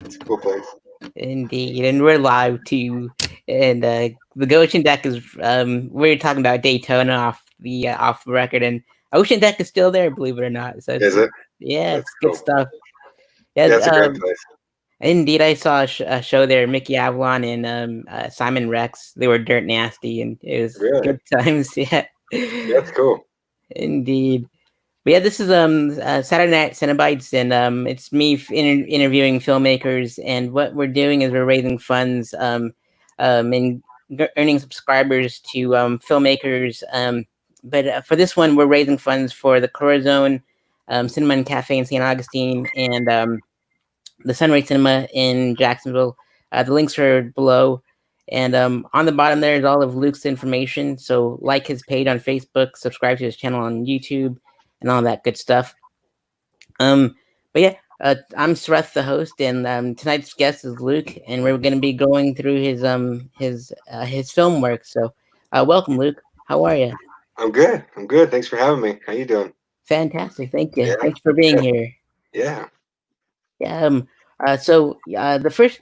It's a cool place. Indeed, and we're live too. And the Ocean Deck is we're talking about Daytona off the record, and Ocean Deck is still there, believe it or not. So Is it? yeah, That's it's good cool. stuff. Yeah, Yeah, it's a great place. indeed, I saw a show there, Mickey Avalon and Simon Rex. They were dirt nasty, and it was Really? good times. Yeah, That's cool. indeed. But yeah, this is Saturday Night Cenobites, and it's me interviewing filmmakers, and what we're doing is we're raising funds and earning subscribers to filmmakers. But for this one, we're raising funds for the Corazon Cinema and Cafe in St. Augustine and the Sunray Cinema in Jacksonville. The links are below. And on the bottom there is all of Luke's information. So like his page on Facebook, subscribe to his channel on YouTube, and all that good stuff. But yeah, I'm Sreth, the host, and tonight's guest is Luke, and we're going to be going through his film work. So, welcome, Luke. How are you? I'm good. I'm good. Thanks for having me. How you doing? Fantastic. Thank you. Yeah. Thanks for being here. Yeah. Yeah. The first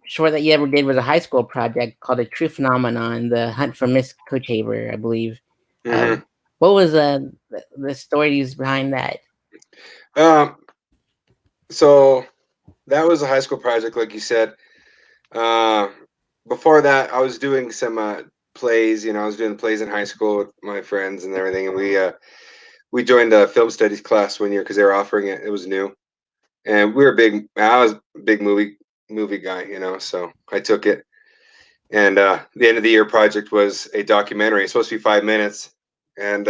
short that you ever did was a high school project called "A True Phenomenon: The Hunt for Miss Coachhaver," I believe. Mm-hmm. What was the stories behind that? Um. So that was a high school project, like you said. Uh, Before that, I was doing some plays. I was doing plays in high school with my friends and everything, and we joined a film studies class one year because they were offering it. It was new, and we were big. I was a big movie guy, so I took it. And the end of the year project was a documentary. It's supposed to be 5 minutes, and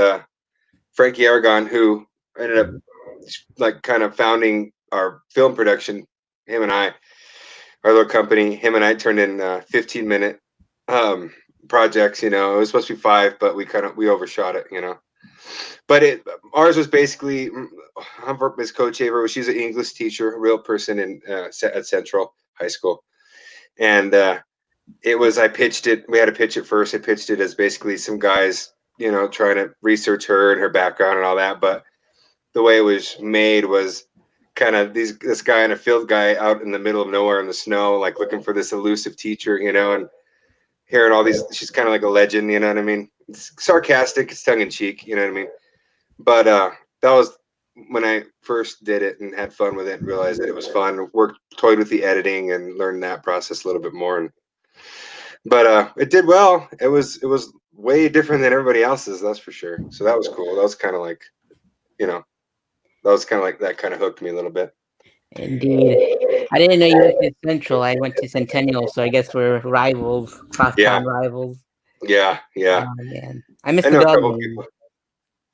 Frankie Aragon, who ended up like kind of founding our film production, him and I, our little company, him and I turned in 15-minute projects. It was supposed to be 5, but we overshot it. But ours was basically Humphrey Miss Coachhaver. She's an English teacher, a real person at Central High School, and it was I pitched it. We had to pitch it first. I pitched it as basically some guys, trying to research her and her background and all that. But the way it was made was kind of this guy and a field guy out in the middle of nowhere in the snow, like looking for this elusive teacher, and hearing all these. She's kind of like a legend, you know what I mean? It's sarcastic, it's tongue in cheek, you know what I mean? But that was when I first did it and had fun with it and realized that it was fun. Toyed with the editing and learned that process a little bit more. But it did well. It was way different than everybody else's, that's for sure. So that was cool. That was kind of like, that kind of hooked me a little bit. Indeed. I didn't know you went to Central. I went to Centennial, so I guess we're rivals, Yeah, crosstown rivals. yeah. Oh man, I missed I the know a bell couple game. people.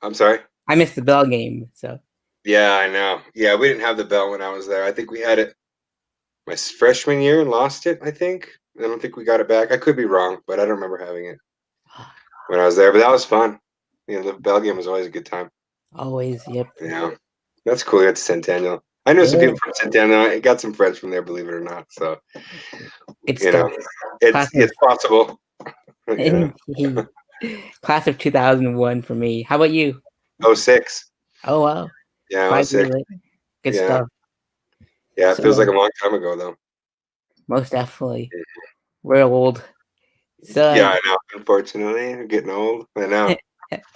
I'm sorry. I missed the bell game. So Yeah, I know. Yeah, we didn't have the bell when I was there. I think we had it my freshman year and lost it. I think. I don't think we got it back. I could be wrong, but I don't remember having it when I was there. But that was fun. The bell game was always a good time. always, yep. Yeah, that's cool. That's Centennial. I know some Yeah, people from Centennial. I got some friends from there, believe it or not. So good you know, stuff. it's Class of it's possible. Yeah. class of 2001 for me. How about you? Oh, 06. Oh wow, Yeah, oh 5 years 06. later. Good Yeah, stuff. yeah. It feels like So a long time ago, though. most definitely, we're old. Yeah, So I know. Unfortunately, I'm getting old. I know.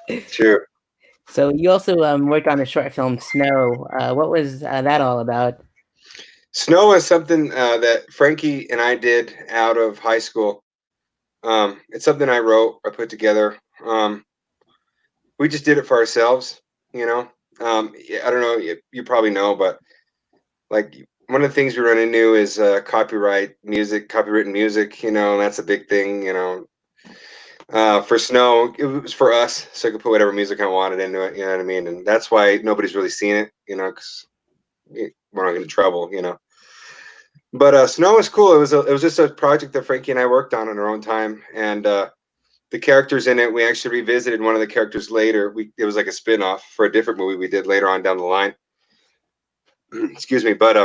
It's true. so you also worked on the short film Snow. What was that all about? Snow is something that Frankie and I did out of high school. It's something I wrote, I put together. We just did it for ourselves, you know. Yeah, I don't know, you probably know, but like one of the things we run into is copywritten music, and that's a big thing, For Snow, it was for us, so I could put whatever music I wanted into it, you know what I mean? And that's why nobody's really seen it, because we're not getting in trouble. But Snow was cool. It was just a project that Frankie and I worked on our own time, and the characters in it, we actually revisited one of the characters later. It was like a spin-off for a different movie we did later on down the line. Excuse me, but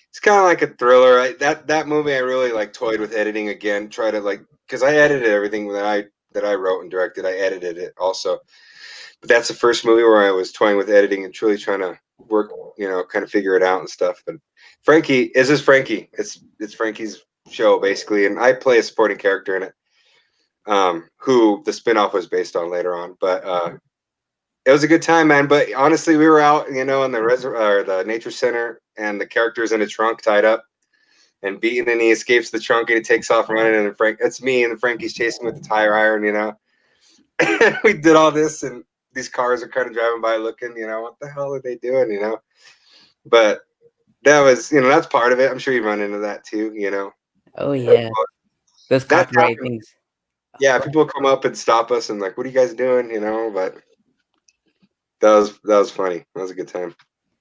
it's kind of like a thriller. That movie I really like toyed with editing again, try to because I edited everything that I wrote and directed. I edited it also, but that's the first movie where I was toying with editing and truly trying to work, kind of figure it out and stuff. But Frankie is Frankie. It's Frankie's show basically, and I play a supporting character in it, who the spinoff was based on later on. But it was a good time, man. But honestly, we were out, in the nature center, and the character's in a trunk tied up and beaten, and he escapes the trunk and he takes off running, and it's me, and Frankie's chasing with the tire iron, we did all this, and these cars are kind of driving by looking, what the hell are they doing, but that was, that's part of it. I'm sure you run into that too, Oh yeah, those That's copyright things. yeah, people come up and stop us and like, what are you guys doing, but that was funny. That was a good time.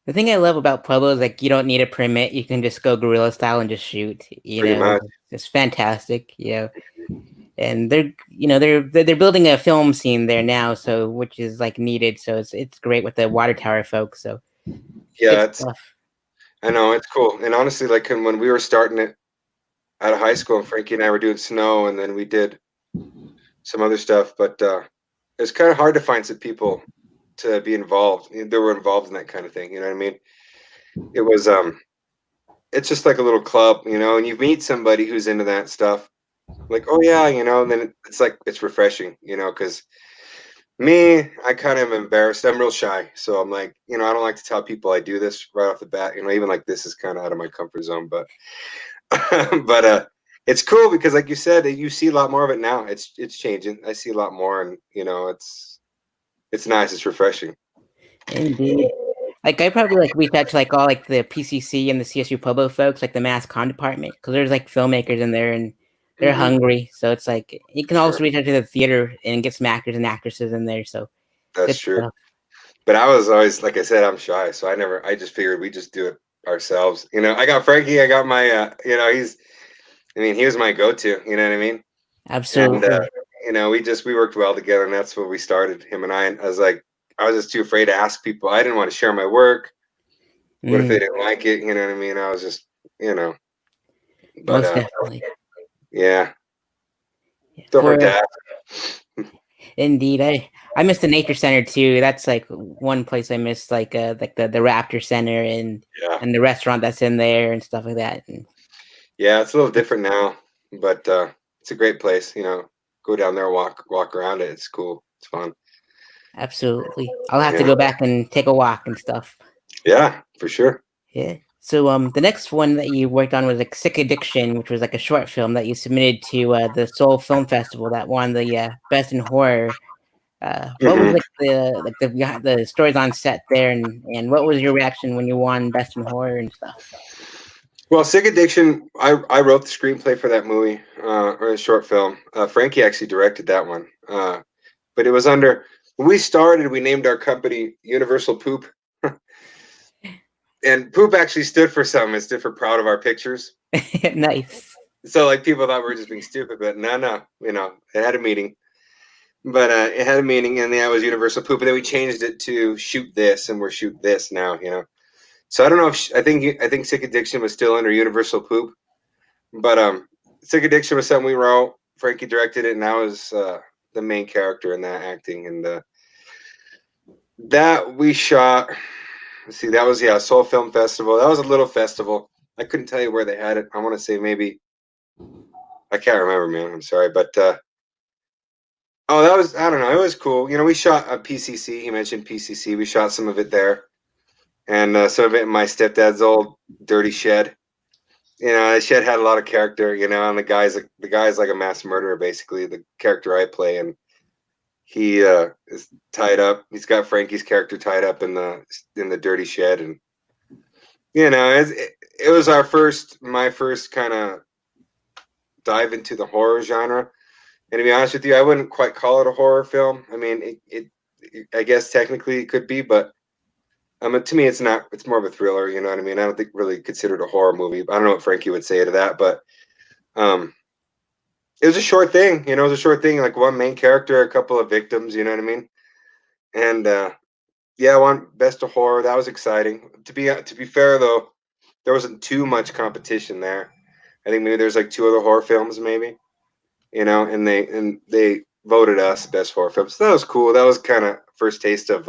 The thing I love about Pueblo is like you don't need a permit; you can just go guerrilla style and just shoot. Pretty much. It's fantastic. And they're building a film scene there now, so which is like needed. So it's great with the water tower folks. So yeah, I know it's cool. And honestly, like when we were starting it out of high school, and Frankie and I were doing snow, and then we did some other stuff, but it's kind of hard to find some people to be involved. They were involved in that kind of thing. You know what I mean? It was it's just like a little club, and you meet somebody who's into that stuff. Like, oh yeah, and then it's like it's refreshing, because me, I kind of am embarrassed. I'm real shy, so I'm like, I don't like to tell people I do this right off the bat. Even like this is kind of out of my comfort zone, but but it's cool because, like you said, you see a lot more of it now. It's changing. I see a lot more, and it's nice. It's refreshing. Indeed. Like I probably like reach out to like all like the PCC and the CSU Pueblo folks, like the mass comm department, because there's like filmmakers in there and they're hungry. So it's like you can also reach out to the theater and get some actors and actresses in there. So that's true. Stuff. But I was always, like I said, I'm shy, so I just figured we just do it ourselves. I got Frankie. I got my, he was my go-to. You know what I mean? Absolutely. And we worked well together, and that's what we started, him and I. And I was just too afraid to ask people. I didn't want to share my work. What if they didn't like it? You know what I mean? I was just, But, most definitely. Yeah. Don't hurt to ask. Indeed, I miss the nature center too. That's like one place I miss, like the Raptor Center and the restaurant that's in there and stuff like that. And yeah, it's a little different now, but it's a great place. Go down there, walk around it. It's cool. It's fun. Absolutely, I'll have to go back and take a walk and stuff. Yeah, for sure. Yeah. So the next one that you worked on was like Sick Addiction, which was like a short film that you submitted to the Seoul Film Festival that won the Best in Horror. What was like the stories on set there, and what was your reaction when you won Best in Horror and stuff? Well, Sick Addiction, I wrote the screenplay for that movie, or a short film. Frankie actually directed that one. But it was when we started, we named our company Universal Poop. And poop actually stood for something. It stood for proud of our pictures. Nice. So like people thought we were just being stupid, but no, it had a meaning. But it had a meaning, and that was Universal Poop. And then we changed it to Shoot This, and we're Shoot This now, So I don't know if I think Sick Addiction was still under Universal Poop, but Sick Addiction was something we wrote. Frankie directed it, and I was the main character in that, acting, and that we shot. Let's see, that was Seoul Film Festival. That was a little festival. I couldn't tell you where they had it. I want to say maybe, I can't remember, man. I'm sorry, but that was, I don't know. It was cool. We shot a PCC. He mentioned PCC. We shot some of it there, and some of it in my stepdad's old dirty shed. The shed had a lot of character. And the guy's like a mass murderer, basically. The character I play, and he is tied up. He's got Frankie's character tied up in the dirty shed, and it was my first kind of dive into the horror genre. And to be honest with you, I wouldn't quite call it a horror film. I mean, it I guess technically it could be, but to me, it's not. It's more of a thriller. You know what I mean? I don't think really considered a horror movie. I don't know what Frankie would say to that, but it was a short thing. It was a short thing, like one main character, a couple of victims. You know what I mean? And yeah, I won Best of Horror. That was exciting. To be fair though, there wasn't too much competition there. I think maybe there's like two other horror films, maybe. And they voted us Best Horror Film. So that was cool. That was kind of first taste of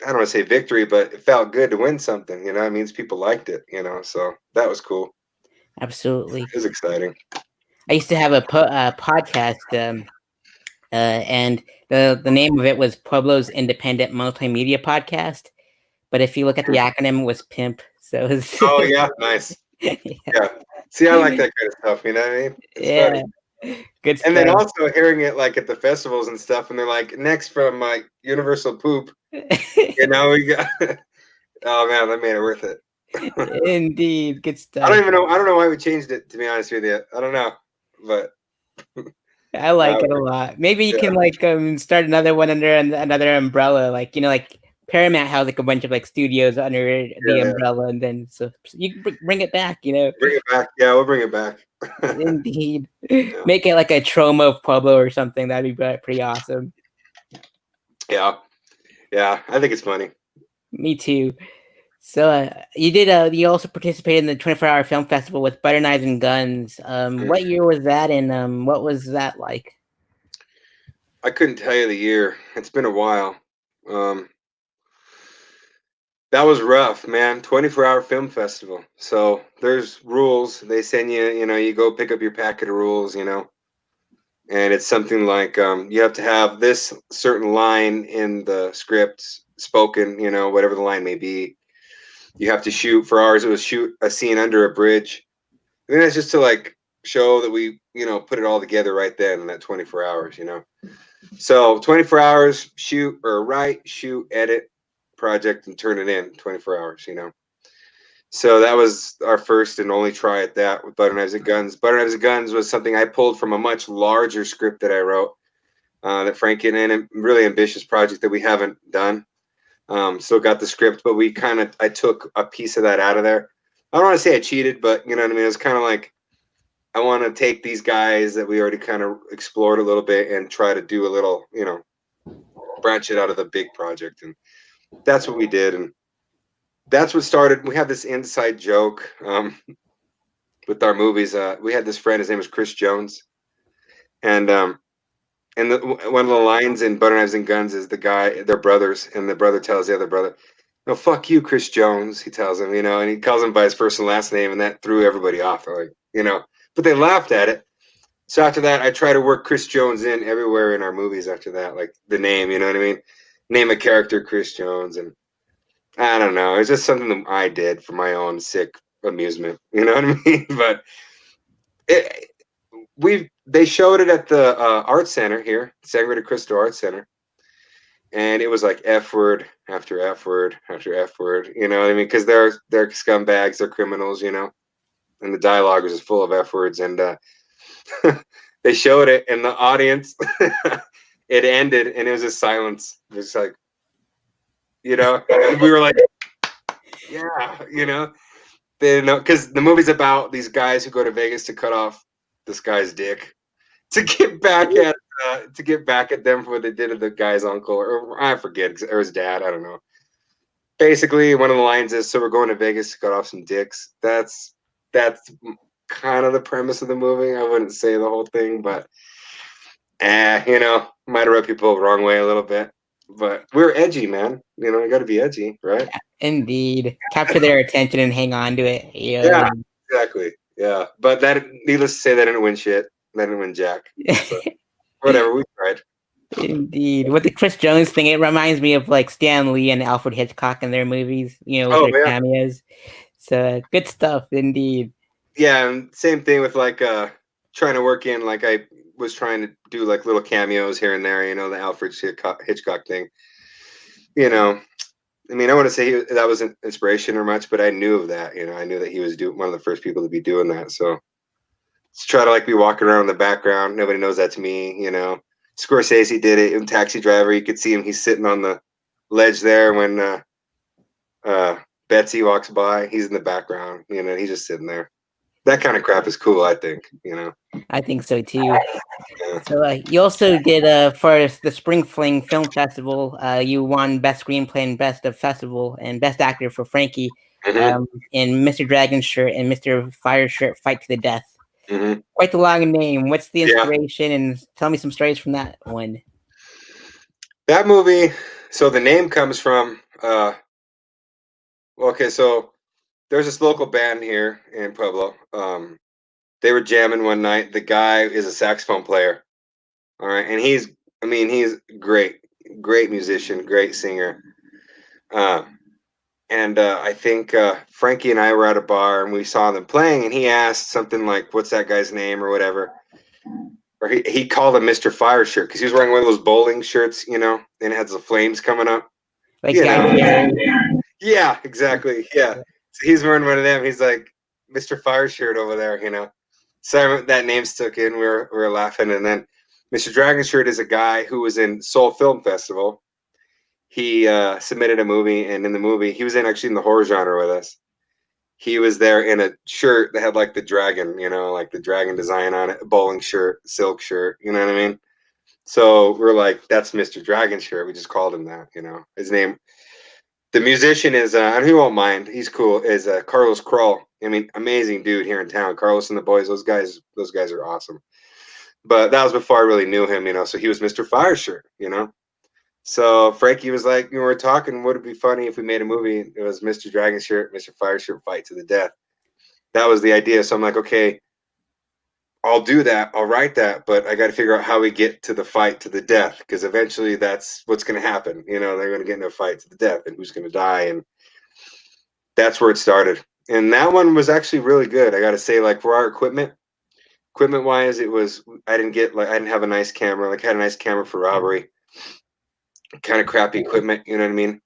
I don't want to say victory, but it felt good to win something. It means people liked it. So that was cool. Absolutely. It was exciting. I used to have a podcast, and the name of it was Pueblo's Independent Multimedia Podcast. But if you look at the acronym, it was PIMP. So it was, Oh yeah, nice. yeah, Yeah. See, I like that kind of stuff. You know what I mean? It's yeah, funny. good And then stuff. also hearing it like at the festivals and stuff, and they're like, next from Universal Poop, we got. Oh man, that made it worth it. Indeed, good I stuff. don't even know. I don't know why we changed it. To be honest with you, I don't know, but I like uh, it a lot. Maybe you yeah, can start another one under another umbrella, like Paramount has like a bunch of like studios under the yeah, umbrella, and then so you can bring it back. bring it back. Yeah, we'll bring it back. Indeed, Yeah, make it like a Troma of Pueblo or something. That'd be pretty awesome. yeah, yeah. I think it's funny. Me too. So you did. You also participated in the 24-hour film festival with Butter Knives and Guns. What year was that, and what was that like? I couldn't tell you the year. It's been a while. Um, that was rough, man. 24-hour film festival. So there's rules. They send you. You go pick up your packet of rules. And it's something like you have to have this certain line in the script spoken. Whatever the line may be. You have to shoot. For ours, it was shoot a scene under a bridge. I think that's just to like show that we, put it all together right then in that 24 hours. So 24 hours, shoot or write, shoot, edit, project, and turn it in 24 hours. So that was our first and only try at that with Butter Knives and Guns. Butter Knives and Guns was something I pulled from a much larger script that I wrote that Frank and a really ambitious project that we haven't done. Still got the script, but I took a piece of that out of there. I don't want to say I cheated, but you know what I mean? It was kind of like, I want to take these guys that we already kind of explored a little bit and try to do a little, branch it out of the big project. And that's what we did. And that's what started. We have this inside joke with our movies. We had this friend, his name was Chris Jones. And one of the lines in Butter Knives and Guns is they're brothers. And the brother tells the other brother, no, fuck you, Chris Jones. He tells him, and he calls him by his first and last name. And that threw everybody off. They're like, but they laughed at it. So after that, I try to work Chris Jones in everywhere in our movies after that, like the name, you know what I mean? Name a character Chris Jones. And I don't know. It's just something that I did for my own sick amusement. You know what I mean? But it, they showed it at the art center here, Sangre de Cristo Art Center. And it was like F word after F word after F word. You know what I mean? Because they're scumbags, they're criminals, and the dialogue was just full of F words. And they showed it in the audience. It ended, and it was just silence. It was like, and we were like, yeah, they didn't know, because the movie's about these guys who go to Vegas to cut off this guy's dick to get back at them for what they did to the guy's uncle, or I forget, or his dad. I don't know. Basically, one of the lines is, "So we're going to Vegas to cut off some dicks." That's kind of the premise of the movie. I wouldn't say the whole thing, but might have rubbed people the wrong way a little bit. But we're edgy, man. You got to be edgy, right? Indeed, capture their attention and hang on to it. Yeah, exactly. Yeah, but needless to say, they didn't win shit. They didn't win jack. So, whatever, we tried. Indeed, with the Chris Jones thing, it reminds me of like Stan Lee and Alfred Hitchcock in their movies. With their cameos. So good stuff, indeed. Yeah, and same thing with like trying to work in, like I was trying to do like little cameos here and there. The Alfred Hitchcock thing. I mean, I want to say that was an inspiration or much, but I knew of that. I knew that he was one of the first people to be doing that. So let's try to like be walking around in the background. Nobody knows that's me. Scorsese did it in Taxi Driver. You could see him. He's sitting on the ledge there when Betsy walks by. He's in the background. He's just sitting there. That kind of crap is cool, I think. I think so too. Yeah. So you also did for the Spring Fling Film Festival. You won Best Screenplay and Best of Festival and Best Actor for Frankie in Mr. Dragon Shirt and Mr. Fire Shirt Fight to the Death. Quite the long name. What's the inspiration? Yeah. And tell me some stories from that one. That movie. So the name comes from Well, okay, so there's this local band here in Pueblo. They were jamming one night. The guy is a saxophone player. All right, and he's great, great musician, great singer. Uh, and I think Frankie and I were at a bar and we saw them playing, and he asked something like, "What's that guy's name?" or whatever. Or he called him Mr. Fire Shirt because he was wearing one of those bowling shirts, and it has the flames coming up. Like You Guy know. Fieri. Yeah, exactly. Yeah. So he's wearing one of them. He's like Mr. Fire Shirt over there. So that name stuck in. We were laughing, and then Mr. Dragon Shirt is a guy who was in Seoul Film Festival. He submitted a movie, and in the movie, he was actually in the horror genre with us. He was there in a shirt that had like the dragon, like the dragon design on it, a bowling shirt, silk shirt. You know what I mean? So we're like, that's Mr. Dragon Shirt. We just called him that. His name. The musician is, and he won't mind. He's cool. Is Carlos Kroll. I mean, amazing dude here in town. Carlos and the boys. Those guys are awesome. But that was before I really knew him. So he was Mr. Fire Shirt. So Frankie was like, we're talking. Would it be funny if we made a movie? It was Mr. Dragon Shirt, Mr. Fire Shirt fight to the death. That was the idea. So I'm like, okay, I'll do that. I'll write that, but I got to figure out how we get to the fight to the death, because eventually that's what's going to happen. They're going to get in a fight to the death, and who's going to die, and that's where it started. And that one was actually really good. I got to say, like, for our equipment wise, I didn't have a nice camera. Like, I had a nice camera for Robbery, kind of crappy equipment. You know what I mean?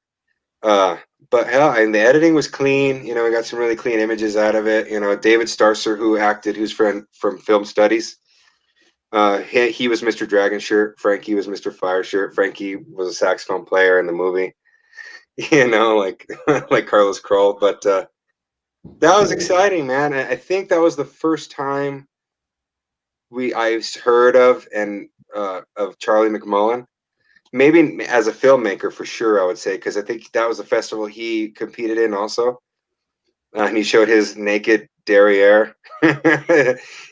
But hell, and the editing was clean. We got some really clean images out of it. David Starcer, who's from Film Studies. He was Mr. Dragon Shirt. Frankie was Mr. Fire Shirt. Frankie was a saxophone player in the movie. Like like Carlos Kroll. But that was exciting, man. I think that was the first time I heard of Charlie McMullen. Maybe as a filmmaker, for sure, I would say, because I think that was a festival he competed in also. And he showed his naked derriere,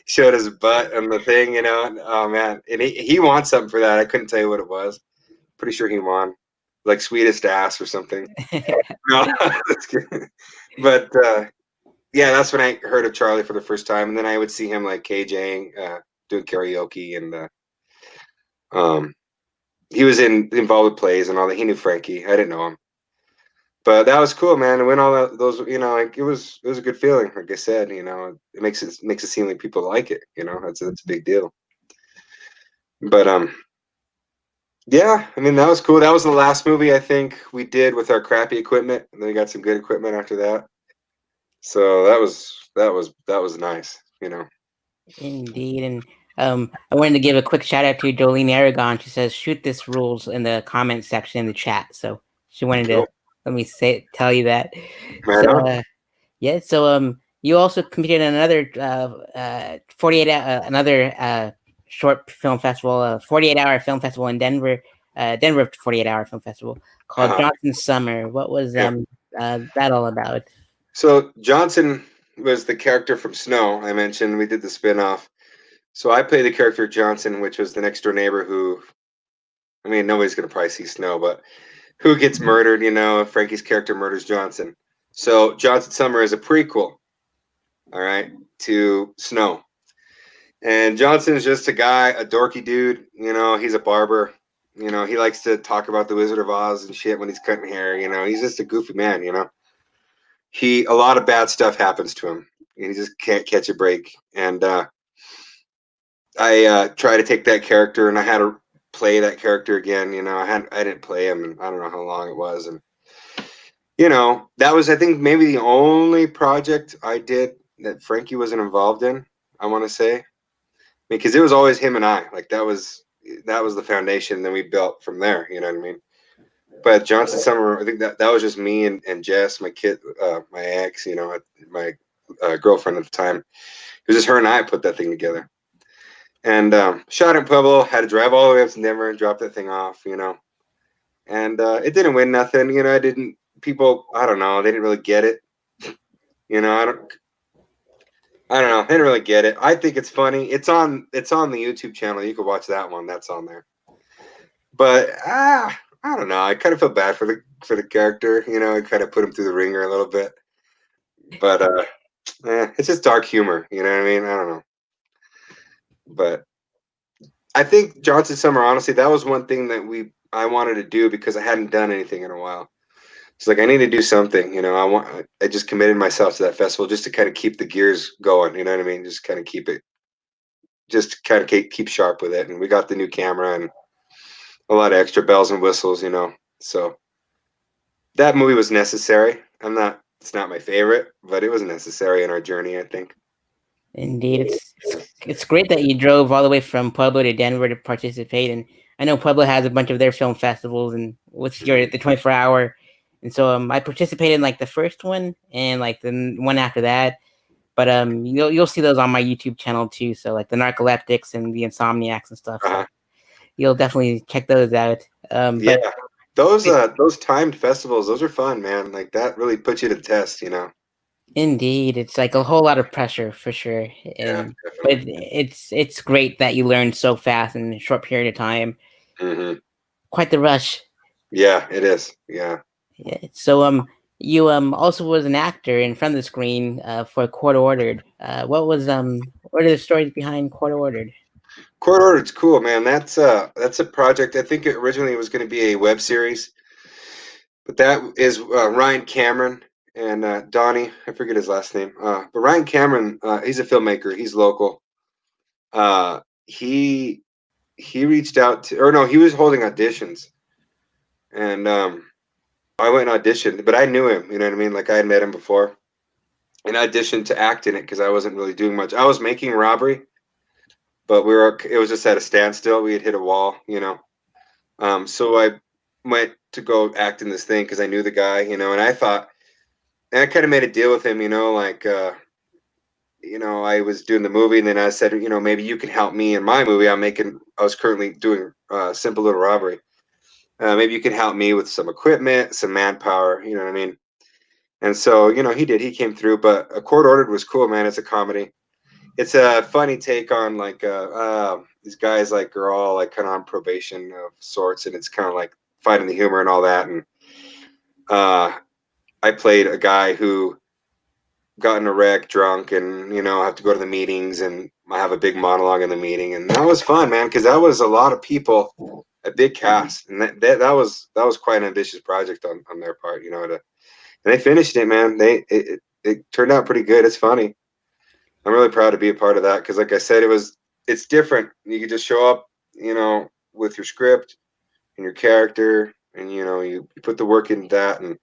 showed his butt on the thing. Oh man, and he won something for that. I couldn't tell you what it was. Pretty sure he won, like sweetest ass or something. No, that's good. But yeah, that's when I heard of Charlie for the first time, and then I would see him like KJing, doing karaoke, and he was involved with plays and all that. He knew Frankie. I didn't know him. But that was cool, man. And when all those, like it was a good feeling. Like I said, it makes it seem like people like it. That's a big deal. But yeah, I mean that was cool. That was the last movie I think we did with our crappy equipment, and then we got some good equipment after that. So that was nice. Indeed. And I wanted to give a quick shout out to Jolene Aragon. She says, "Shoot this rules" in the comment section in the chat. So she wanted to let me tell you that. Right So on. yeah. So you also competed in another 48 another short film festival, 48-hour film festival in Denver, Denver 48-hour film festival called Johnson Summer. What was that all about? So Johnson was the character from Snow. I mentioned we did the spinoff. So I played the character Johnson, which was the next door neighbor who, I mean, nobody's gonna probably see Snow, but who gets murdered? Frankie's character murders Johnson. So Johnson Summer is a prequel, all right, to Snow. And Johnson is just a guy, a dorky dude. He's a barber. He likes to talk about the Wizard of Oz and shit when he's cutting hair. He's just a goofy man. A lot of bad stuff happens to him, and he just can't catch a break. And I try to take that character, and I had to play that character again. I didn't play him, and I don't know how long it was, and that was, I think, maybe the only project I did that Frankie wasn't involved in. I want to say, because it was always him and I. Like that was the foundation. Then we built from there. You know what I mean? But Johnson Summer, I think that was just me and Jess, my kid, my ex. My girlfriend at the time. It was just her and I put that thing together. And shot in Pueblo. Had to drive all the way up to Denver and drop that thing off. And it didn't win nothing. People, I don't know. They didn't really get it. I don't know. They didn't really get it. I think it's funny. It's on the YouTube channel. You can watch that one. That's on there. But I don't know. I kind of feel bad for for the character. You know, it kind of put him through the ringer a little bit. But it's just dark humor. You know what I mean? I don't know. But I think Johnson Summer, honestly, that was one thing that I wanted to do because I hadn't done anything in a while. It's like I need to do something, you know. I just committed myself to that festival just to kind of keep the gears going, you know what I mean? Just kind of keep it, just kind of keep sharp with it. And we got the new camera and a lot of extra bells and whistles, you know. So that movie was necessary. It's not my favorite, but it was necessary in our journey, I think. Indeed, it's great that you drove all the way from Pueblo to Denver to participate. And I know Pueblo has a bunch of their film festivals, and what's your the 24 hour. And so I participated in like the first one and like the one after that. But you'll see those on my YouTube channel too. So like the Narcoleptics and the Insomniacs and stuff. So you'll definitely check those out. Yeah, But those timed festivals, those are fun, man. Like that really puts you to the test, you know. indeed, it's like a whole lot of pressure for sure. Yeah, And but definitely. it's great that you learn so fast in a short period of time. Hmm. Quite the rush. Yeah, it is. Yeah. Yeah. So you also was an actor in front of the screen for Court Ordered. What are the stories behind Court Ordered? Court Ordered's cool, man. That's a project. I think it originally was going to be a web series, but that is Ryan Cameron and Donnie. I forget his last name. But Ryan Cameron, he's a filmmaker. He's local. Uh, he he reached out to, or no, he was holding auditions, and I went and auditioned, but I knew him. You know what I mean? Like I had met him before, and I auditioned to act in it because I wasn't really doing much. I was making Robbery, but it was just at a standstill. We had hit a wall, you know. So I went to go act in this thing because I knew the guy, you know, and I thought, and I kind of made a deal with him, you know, like, you know, I was doing the movie, and then I said, you know, maybe you can help me in my movie. I was currently doing Simple Little Robbery. Maybe you can help me with some equipment, some manpower, you know what I mean? And so, you know, he did. He came through, but A Court Ordered was cool, man. It's a comedy. It's a funny take on like these guys like are all like kind of on probation of sorts, and it's kind of like finding the humor and all that. And uh, I played a guy who got in a wreck, drunk, and you know have to go to the meetings, and I have a big monologue in the meeting, and that was fun, man, because that was a lot of people, a big cast, and that was quite an ambitious project on their part, you know. And they finished it, man. It turned out pretty good. It's funny. I'm really proud to be a part of that because, like I said, it's different. You could just show up, you know, with your script and your character, and you know, you put the work in that, and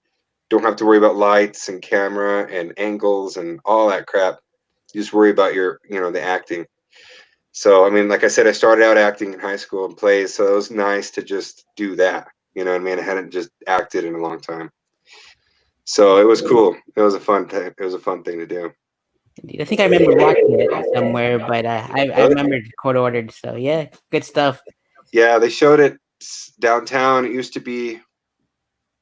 don't have to worry about lights and camera and angles and all that crap. You just worry about you know, the acting. So, I mean, like I said, I started out acting in high school and plays, so it was nice to just do that. You know what I mean? I hadn't just acted in a long time, so it was cool. It was a fun thing. It was a fun thing to do. Indeed. I think I remember watching it somewhere, but I remember Court Ordered. So yeah, good stuff. Yeah, they showed it downtown. It used to be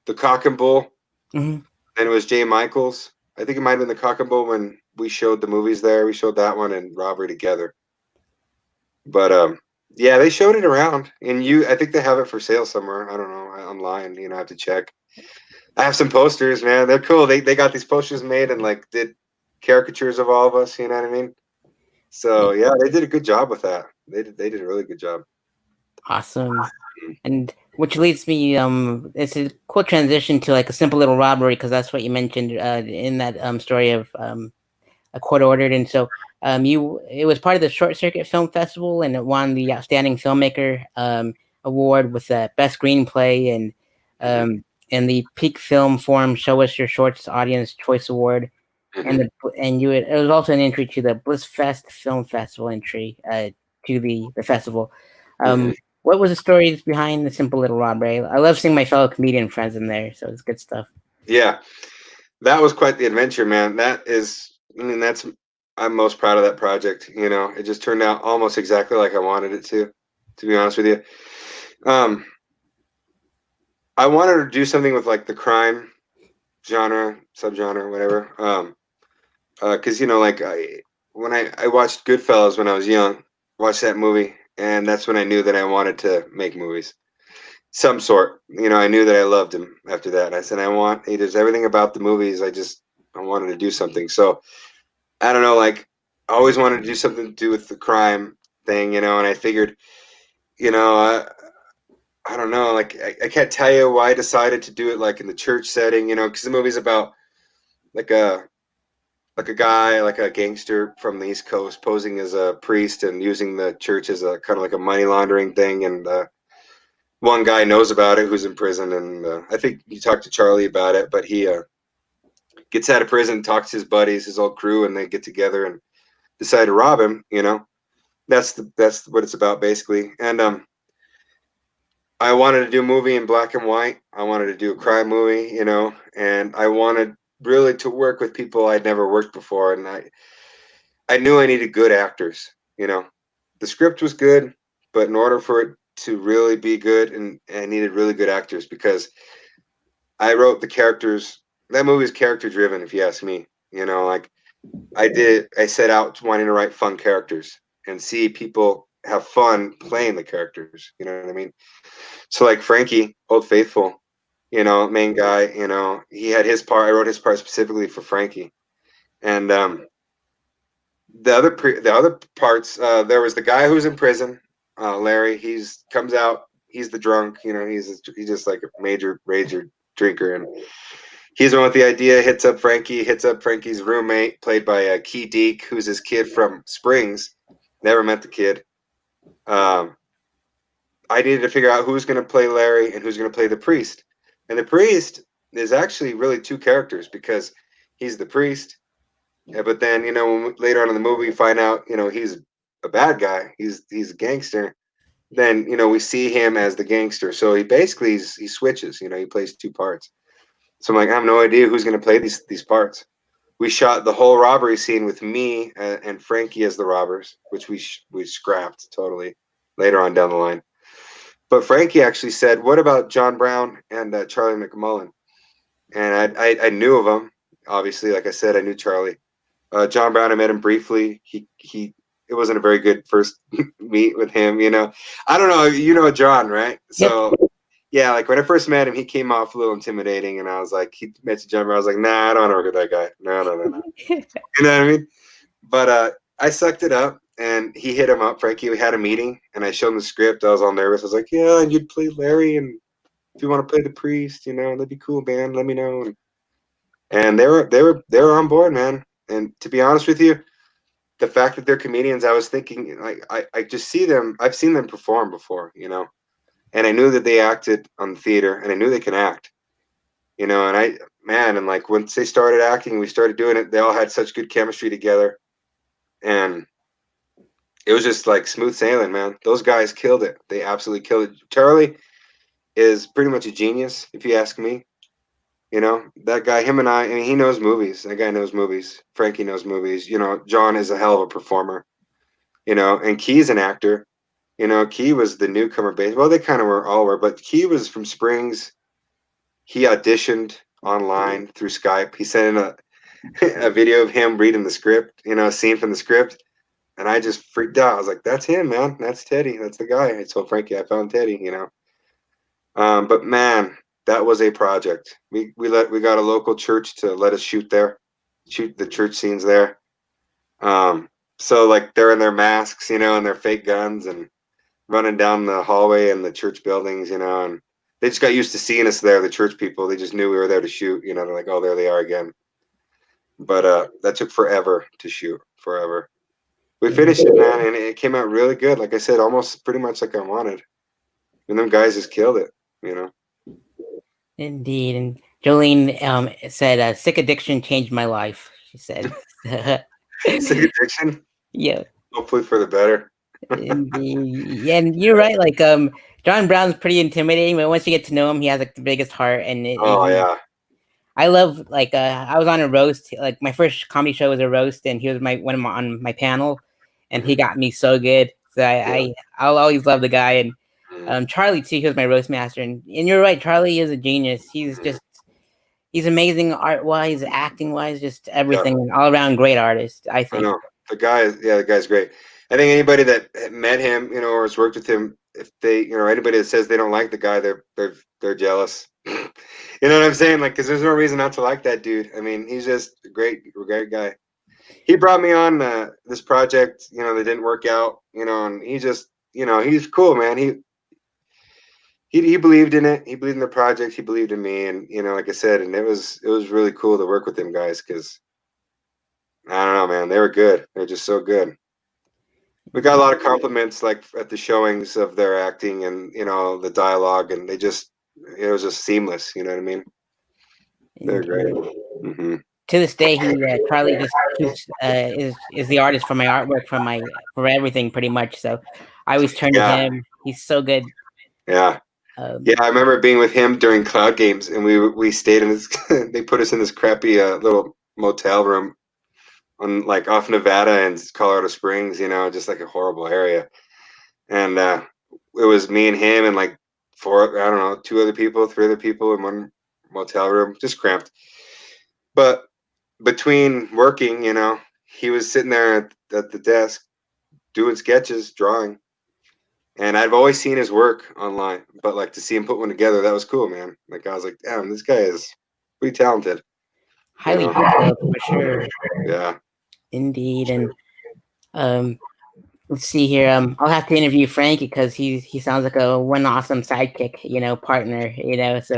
the Cock and Bull, Hmm. and it was Jay Michaels. I think it might have been the Cock and Bull when we showed the movies there. We showed that one and Robbery together. But yeah, they showed it around, and I think they have it for sale somewhere. I don't know, online. You know, I have to check. I have some posters, man. They're cool. They got these posters made and like did caricatures of all of us. You know what I mean? So yeah, they did a good job with that. They did a really good job. Awesome. And which leads me, it's a cool transition to like a simple little robbery because that's what you mentioned in that story of a Court Ordered. And so it was part of the Short Circuit Film Festival, and it won the Outstanding Filmmaker award with the Best Screenplay Hmm. and the Peak Film Forum Show Us Your Shorts Audience Choice Award. And Hmm. it was also an entry to the Bliss Fest Film Festival entry to the festival. Hmm. What was the stories behind the Simple Little Robbery? I love seeing my fellow comedian friends in there, so it's good stuff. Yeah, that was quite the adventure, man. That is, I mean, I'm most proud of that project. You know, it just turned out almost exactly like I wanted it to be honest with you. Um, I wanted to do something with like the crime genre, subgenre, whatever. Because you know, like when I watched Goodfellas when I was young, watched that movie, and that's when I knew that I wanted to make movies. some sort. I knew that I loved him after that. And I said, he does everything about the movies. I wanted to do something. So I don't know, like I always wanted to do something to do with the crime thing, and I figured, you know, I, I don't know, like I can't tell you why I decided to do it like in the church setting, because the movie's about like a guy, like a gangster from the East Coast posing as a priest and using the church as a kind of like a money laundering thing. And one guy knows about it who's in prison. And I think you talked to Charlie about it, but he gets out of prison, talks to his buddies, his old crew, and they get together and decide to rob him. That's what it's about basically. And I wanted to do a movie in black and white. I wanted to do a crime movie, and I wanted really to work with people I'd never worked before. And I knew I needed good actors. The script was good, but in order for it to really be good, and I needed really good actors, because I wrote the characters. That movie is character driven, if you ask me. Like I set out wanting to write fun characters and see people have fun playing the characters. You know what I mean? So like Frankie, Old Faithful, main guy, he had his part. I wrote his part specifically for Frankie. And the other parts, there was the guy who's in prison, Larry. He's comes out. He's the drunk. He's just like a major rager drinker, and he's the one with the idea. Hits up Frankie's roommate, played by Key Deke, who's his kid from Springs. Never met the kid. I needed to figure out who's going to play Larry and who's going to play the priest. And the priest is actually really two characters, because he's the priest. Yeah, but then, when later on in the movie, you find out, he's a bad guy. He's a gangster. Then, we see him as the gangster. So he switches, he plays two parts. So I'm like, I have no idea who's going to play these parts. We shot the whole robbery scene with me and Frankie as the robbers, which we scrapped totally later on down the line. But Frankie actually said, "What about John Brown and Charlie McMullen?" And I knew of them, obviously. Like I said, I knew Charlie. John Brown, I met him briefly. It wasn't a very good first meet with him. I don't know. John, right? Yep. So yeah, like when I first met him, he came off a little intimidating, and I was like, he mentioned John Brown. I was like, nah, I don't want to work with that guy. No. You know what I mean? But I sucked it up. And he hit him up, Frankie. We had a meeting, and I showed him the script. I was all nervous. I was like, "Yeah, and you'd play Larry, and if you want to play the priest, that'd be cool, man. Let me know." And they were on board, man. And to be honest with you, the fact that they're comedians, I was thinking, like, I just see them. I've seen them perform before, and I knew that they acted on the theater, and I knew they can act, and and like once they started acting, we started doing it. They all had such good chemistry together, and it was just like smooth sailing, man. Those guys killed it. They absolutely killed it. Charlie is pretty much a genius, if you ask me. That guy, him and I mean, he knows movies. That guy knows movies. Frankie knows movies. John is a hell of a performer, and Key's an actor. Key was the newcomer base. Well, they kind of all were, but Key was from Springs. He auditioned online through Skype. He sent in a video of him reading the script, a scene from the script. And I just freaked out. I was like, "That's him, man. That's Teddy. That's the guy." I told Frankie I found Teddy. But man, that was a project. We got a local church to let us shoot the church scenes there. So like they're in their masks, and their fake guns, and running down the hallway in the church buildings, and they just got used to seeing us there. The church people, they just knew we were there to shoot. They're like, "Oh, there they are again." But that took forever to shoot. Forever. We finished it, man, and it came out really good. Like I said, almost pretty much like I wanted. And them guys just killed it. Indeed. And Jolene said, "Sick addiction changed my life." She said, Sick addiction. "Yeah." Hopefully for the better. Indeed. And you're right. Like John Brown's pretty intimidating, but once you get to know him, he has like the biggest heart. And Oh yeah. I love like I was on a roast. Like my first comedy show was a roast, and he was on my panel, and he got me so good. So I'll always love the guy. And Charlie too. He was my roast master. And you're right. Charlie is a genius. He's amazing art wise, acting wise, just everything. An all around great artist, I think. I know. The guy's great. I think anybody that met him, or has worked with him, if they, anybody that says they don't like the guy, they're jealous. You know what I'm saying? Like, because there's no reason not to like that dude. I mean, he's just a great guy. He brought me on this project, that didn't work out, and he just, he's cool, man. He believed in it. He believed in the project. He believed in me, and like I said, and it was really cool to work with them guys because I don't know, man, they were good. They're just so good. We got a lot of compliments like at the showings of their acting and the dialogue, and it was just seamless. You know what I mean? They're great. Mm-hmm. To this day, Charlie just keeps is the artist for my artwork for everything pretty much. So I always turn to him. He's so good. Yeah. Yeah, I remember being with him during Cloud Games, and we stayed in this. They put us in this crappy little motel room on like off Nevada and Colorado Springs, just like a horrible area. And it was me and him and like four, I don't know, three other people in one motel room, just cramped. But between working, he was sitting there at the desk doing sketches, drawing. And I've always seen his work online, but like to see him put one together, that was cool, man. Like I was like, damn, this guy is pretty talented. Highly detailed for sure. Yeah. Indeed. And let's see here. I'll have to interview Frankie because he sounds like one awesome sidekick, partner, So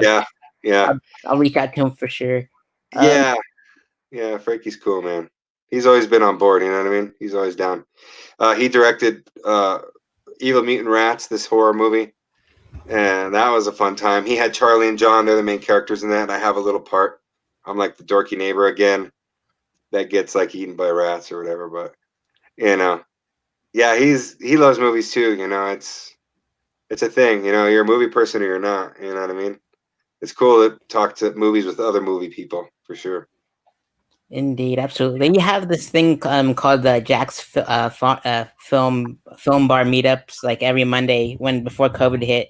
yeah. I'll reach out to him for sure. Yeah. Frankie's cool, man. He's always been on board, you know what I mean? He's always down. He directed Evil Mutant Rats, this horror movie, and that was a fun time. He had Charlie and John; they're the main characters in that. And I have a little part. I'm like the dorky neighbor again that gets like eaten by rats or whatever. But yeah, he loves movies too. It's a thing. You're a movie person or you're not. You know what I mean? It's cool to talk to movies with other movie people for sure. Indeed, absolutely. You have this thing called the Jack's film bar meetups, like every Monday before COVID hit,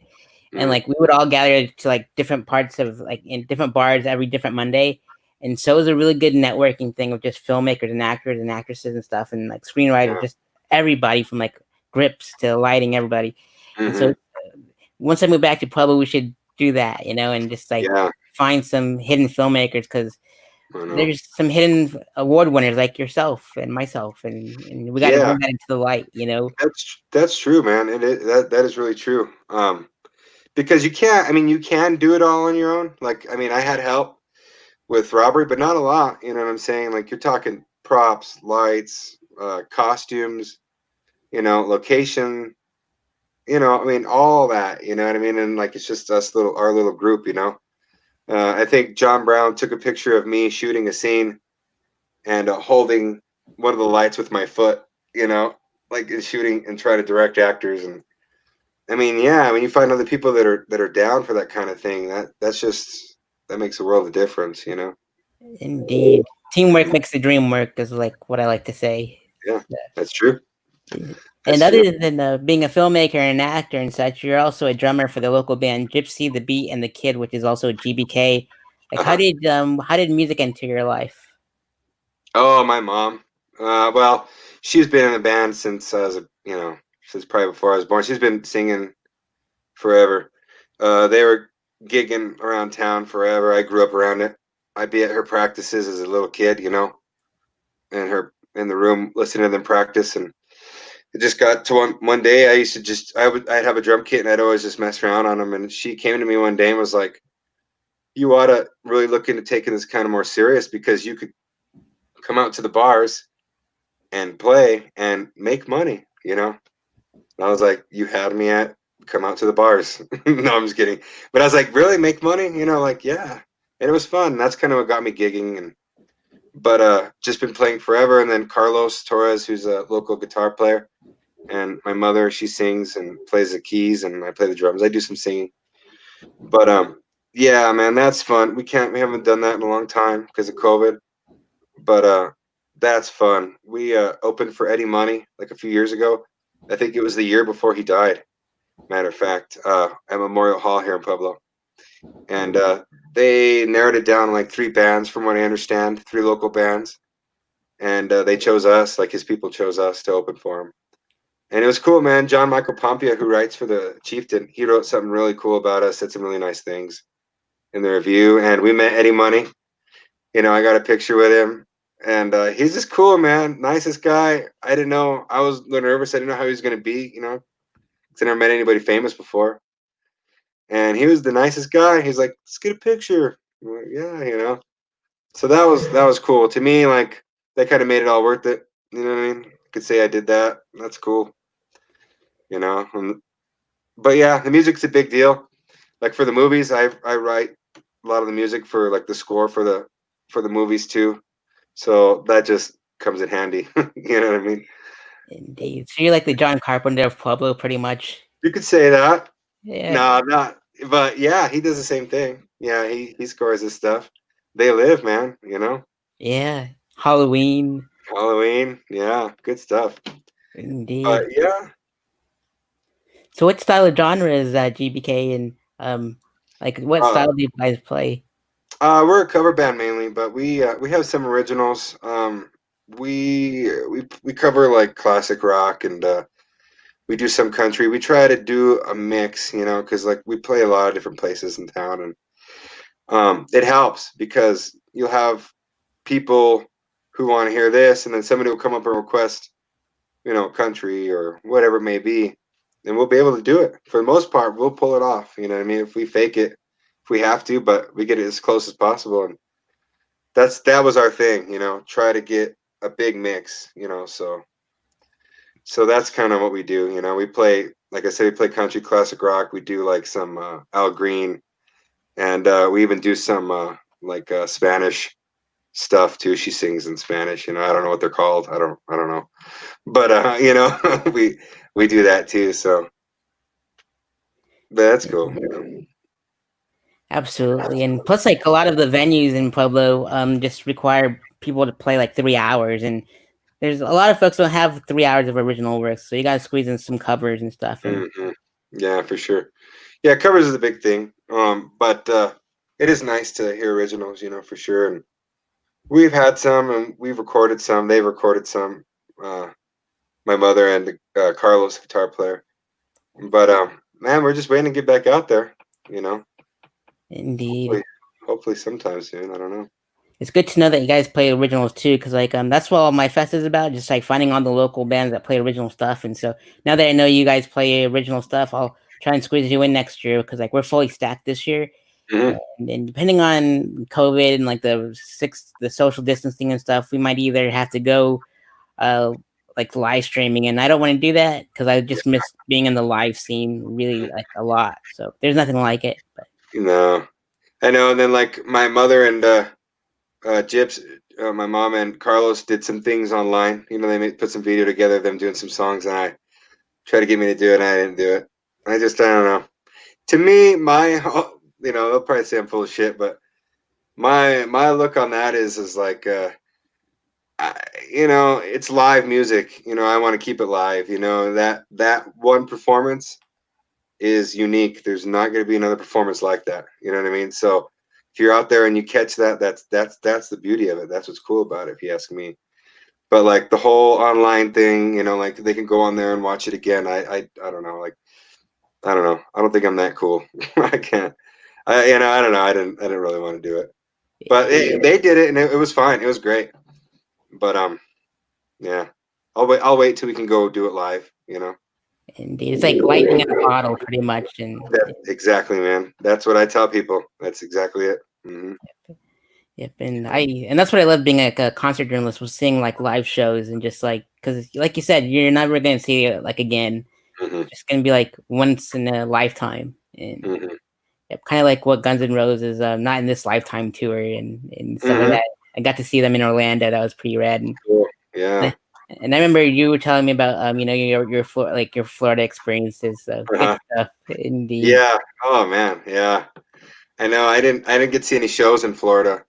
and like we would all gather to like different parts of like in different bars every different Monday, and so it was a really good networking thing of just filmmakers and actors and actresses and stuff, and like screenwriters, just everybody from like grips to lighting, everybody. And so once I move back to Pueblo, we should do that, and just like find some hidden filmmakers because there's some hidden award winners like yourself and myself, and we got to bring that into the light. That's true, man, and that is really true. Because you can do it all on your own. Like, I had help with Robbery, but not a lot. You know what I'm saying? Like, you're talking props, lights, costumes, location, all that. You know what I mean? And like, it's just our little group. I think John Brown took a picture of me shooting a scene and holding one of the lights with my foot, like shooting and trying to direct actors. And you find other people that are down for that kind of thing. That makes a world of difference, Indeed. Teamwork makes the dream work is like what I like to say. Yeah, that's true. And other than being a filmmaker and an actor and such, you're also a drummer for the local band Gypsy, The Beat, and The Kid, which is also GBK. Like, how did music enter your life? Oh, my mom. Well, she's been in the band since I was since probably before I was born. She's been singing forever. They were gigging around town forever. I grew up around it. I'd be at her practices as a little kid, and her in the room listening to them practice, and it just got to one day I used to I'd have a drum kit and I'd always just mess around on them. And she came to me one day and was like, you ought to really look into taking this kind of more serious because you could come out to the bars and play and make money, And I was like, you had me at come out to the bars. No, I'm just kidding. But I was like, really make money? Like, yeah. And it was fun. And that's kind of what got me gigging. But just been playing forever. And then Carlos Torres, who's a local guitar player, and my mother, she sings and plays the keys, and I play the drums. I do some singing. But yeah, man, that's fun. We haven't done that in a long time because of COVID. But that's fun. We opened for Eddie Money like a few years ago. I think it was the year before he died. Matter of fact, at Memorial Hall here in Pueblo. And they narrowed it down to like 3 bands, from what I understand, 3 local bands. And they chose us, like his people chose us to open for him. And it was cool, man. John Michael Pompeo, who writes for the Chieftain, he wrote something really cool about us, said some really nice things in the review. And we met Eddie Money. I got a picture with him. And he's just cool, man. Nicest guy. I didn't know. I was a little nervous. I didn't know how he was going to be, because I never met anybody famous before. And he was the nicest guy. He's like, let's get a picture. I'm like, yeah. So that was cool. To me, like, that kind of made it all worth it. You know what I mean? I could say I did that. That's cool. But yeah, the music's a big deal. Like for the movies, I write a lot of the music for like the score for the movies too. So that just comes in handy. You know what I mean? Indeed. So you're like the John Carpenter of Pueblo, pretty much. You could say that. Yeah. No, not. But yeah, he does the same thing. Yeah, he scores his stuff. They live, man. Yeah. Halloween. Halloween. Yeah, good stuff. But Indeed. yeah, So what style of genre is that GBK, and like what uh, style do you guys play? we're a cover band mainly, but we have some originals. We cover like classic rock and we do some country. We try to do a mix, because like we play a lot of different places in town, and it helps because you'll have people who want to hear this, and then somebody will come up and request, country or whatever it may be, and we'll be able to do it. For the most part, we'll pull it off. You know what I mean? If we fake it, if we have to, but we get it as close as possible, and that was our thing. Try to get a big mix. So that's kind of what we do. We play, like I said, we play country, classic rock. We do like some Al Green, and we even do some like Spanish stuff too. She sings in Spanish. I don't know what they're called. I don't know, but we do that too. So, but that's cool. Absolutely. And plus, like a lot of the venues in Pueblo just require people to play like 3 hours, and there's a lot of folks don't have 3 hours of original work, so you gotta squeeze in some covers and stuff. And Yeah, for sure. Yeah, covers is a big thing. But it is nice to hear originals, for sure. And we've had some, and we've recorded some. They've recorded some. Uh, my mother and Carlos, guitar player. But man, we're just waiting to get back out there. You know, indeed, hopefully, hopefully sometime soon. I don't know. it's good to know that you guys play originals too, because like that's what all my fest is about, just like finding all the local bands that play original stuff. And so now that I know you guys play original stuff, I'll try and squeeze you in next year, because like we're fully stacked this year. Hmm. And depending on COVID and like the social distancing and stuff, we might either have to go uh like live streaming, and I don't want to do that because I just miss being in the live scene really like a lot. So there's nothing like it. But I know. And then like my mother and Gyps, my mom and Carlos did some things online. Put some video together of them doing some songs, and I tried to get me to do it, and I didn't do it. I don't know. To me, they'll probably say I'm full of shit, but my look on that is like, it's live music. I want to keep it live. That one performance is unique. There's not going to be another performance like that. You know what I mean? So if you're out there and you catch that, that's the beauty of it. That's what's cool about it, if you ask me. But like the whole online thing, like they can go on there and watch it again. I don't know. Like, I don't know. I don't think I'm that cool. I can't. I don't know. I didn't really want to do it, but they did it, and it was fine. It was great. But yeah. I'll wait till we can go do it live. indeed, it's like lightning in a bottle, pretty much. And Exactly, man. That's what I tell people. That's exactly it. Hmm. yep, and that's what I love being like a concert journalist, was seeing like live shows, and just like, because like you said, you're never gonna see it like again. Hmm. It's just gonna be like once in a lifetime. And Hmm. yep, kind of like what Guns N' Roses, not in this lifetime tour, and stuff like Hmm. that. I got to see them in Orlando. That was pretty rad. Cool. Yeah. And I remember you were telling me about your Florida experiences. Good Uh-huh. stuff, indeed. Yeah. Oh man. Yeah. I know. I didn't get to see any shows in Florida,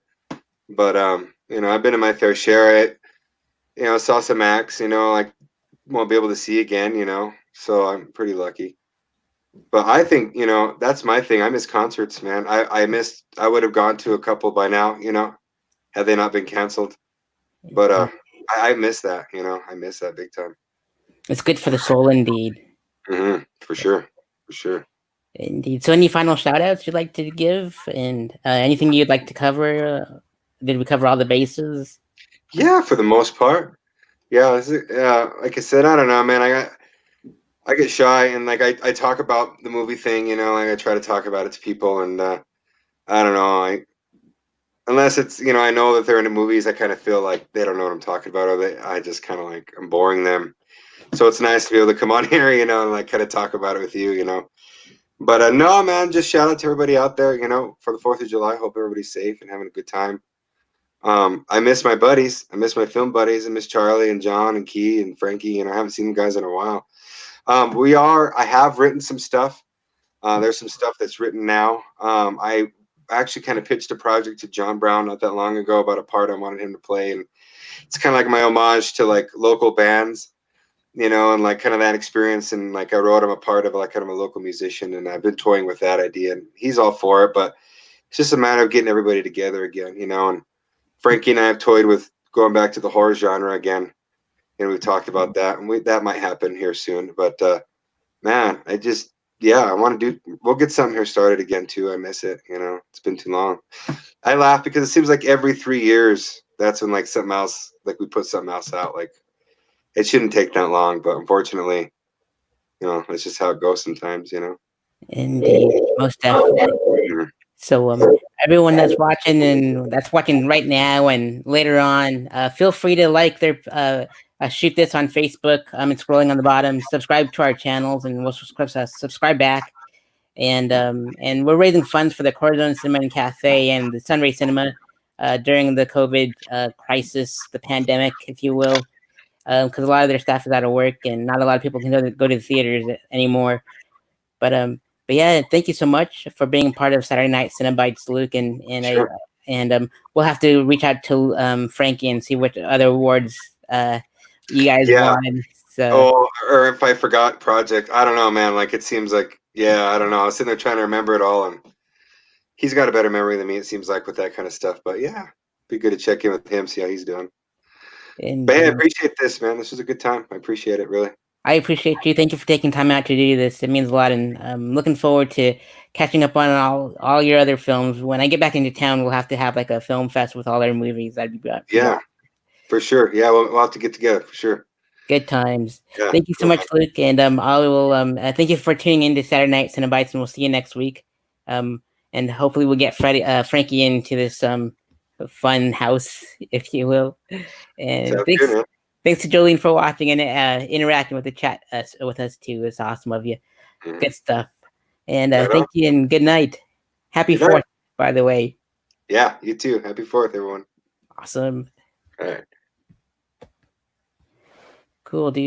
but I've been in my fair share. Saw some acts. Like won't be able to see again. So I'm pretty lucky. But I think, that's my thing. I miss concerts, man. I would have gone to a couple by now, had they not been canceled. But I miss that, I miss that big time. It's good for the soul, indeed. For sure, for sure. Indeed. So, any final shout outs you'd like to give, and anything you'd like to cover? Did we cover all the bases? Yeah, for the most part. Yeah, like I said, I don't know, man. I get shy, and like I talk about the movie thing, like I try to talk about it to people, and I don't know, unless it's I know that they're into movies, I kind of feel like they don't know what I'm talking about, or I just kind of like I'm boring them. So it's nice to be able to come on here, and like kind of talk about it with you. But no, man, just shout out to everybody out there, for the 4th of July. Hope everybody's safe and having a good time. I miss my buddies. I miss my film buddies. I miss Charlie and John and Key and Frankie, and I haven't seen them guys in a while. I have written some stuff. There's some stuff that's written now. I actually kind of pitched a project to John Brown not that long ago about a part I wanted him to play, and it's kind of like my homage to like local bands, and like kind of that experience. And like I wrote him a part of like kind of a local musician, and I've been toying with that idea, and he's all for it. But it's just a matter of getting everybody together again, And Frankie and I have toyed with going back to the horror genre again, and we've talked about that, and that might happen here soon. But man, I want to do. We'll get something here started again too. I miss it. It's been too long. I laugh because it seems like every 3 years, that's when like something else, like we put something else out. Like it shouldn't take that long, but unfortunately, that's just how it goes sometimes. Indeed, most definitely. Mhm. So, everyone that's watching and that's watching right now and later on, feel free to like their shoot this on Facebook. It's scrolling on the bottom. Subscribe to our channels, and we'll subscribe back. And we're raising funds for the Corazon Cinema and Cafe and the Sunray Cinema during the COVID crisis, the pandemic, if you will, because a lot of their staff is out of work and not a lot of people can go to the theaters anymore. But yeah, thank you so much for being part of Saturday Night Cenobites, Luke, Sure. we'll have to reach out to Frankie and see what other awards you guys Yeah. won. So Oh, or if I forgot project, I don't know, man. Like it seems like, yeah, I don't know. I was sitting there trying to remember it all, and he's got a better memory than me. It seems like with that kind of stuff. But yeah, be good to check in with him, see how he's doing. But hey, I indeed. appreciate this, man. This was a good time. I appreciate it, really. I appreciate you. Thank you for taking time out to do this. It means a lot, and I'm looking forward to catching up on all your other films. When I get back into town, we'll have to have like a film fest with all our movies. That'd be pretty Yeah, awesome. for sure. Yeah, we'll have to get together for sure. Good times. Yeah, Thank you so cool. much, Luke, and I will thank you for tuning in to Saturday Night Cenobites, and we'll see you next week. And hopefully we'll get Frankie into this fun house, if you will. And Sounds good, man. thanks to Jolene for watching and interacting with the chat with us too. It's awesome of you. Mhm. Good stuff. And Right on. thank you and good night. Happy Good night. 4th, by the way. Yeah, you too. Happy 4th, everyone. Awesome. All right. Cool, dude.